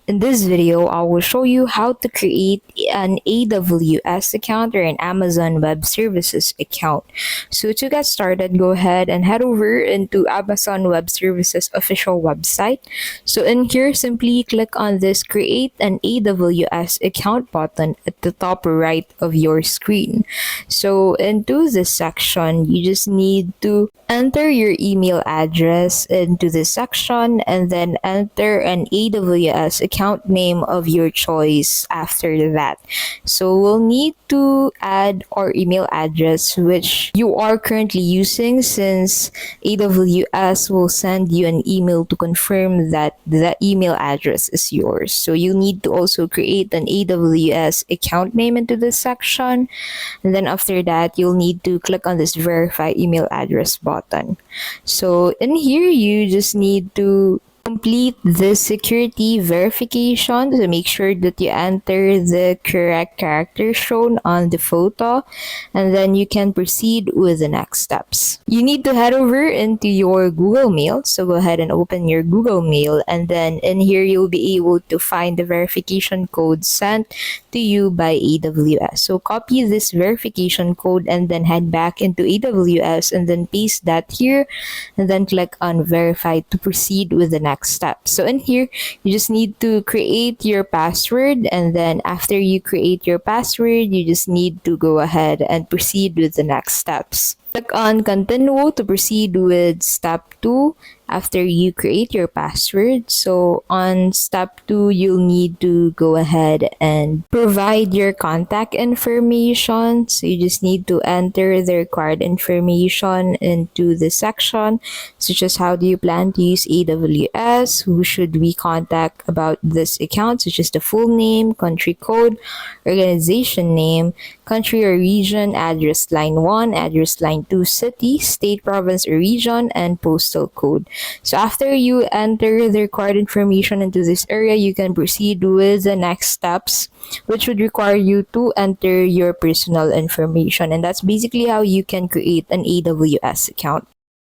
In this video, I will show you how to create an AWS account or an Amazon Web Services account. So to get started, go ahead and head over into Amazon Web Services official website. So in here, simply click on this Create an AWS account button at the top right of your screen. So into this section, you just need to enter your email address into this section and then enter an AWS account name of your choice after that. So we'll need to add our email address which you are currently using, since AWS will send you an email to confirm that the email address is yours. So you need to also create an AWS account name into this section, and then after that you'll need to click on this verify email address button. So in here you just need to complete the security verification to make sure that you enter the correct characters shown on the photo, and then you can proceed with the next steps. You need to head over into your Google Mail, so go ahead and open your Google Mail, and then in here you'll be able to find the verification code sent to you by AWS. So copy this verification code and then head back into AWS and then paste that here, and then click on verify to proceed with the next step. So in here, you just need to create your password, and then after you create your password, you just need to go ahead and proceed with the next steps. Click on continue to proceed with step 2 after you create your password. So on step 2, you'll need to go ahead and provide your contact information. So you just need to enter the required information into the section, such as how do you plan to use AWS, who should we contact about this account, such as the full name, country code, organization name, country or region, address line 1, address line 2, city, state, province or region, and postal code. So after you enter the required information into this area, you can proceed with the next steps, which would require you to enter your personal information. And that's basically how you can create an AWS account.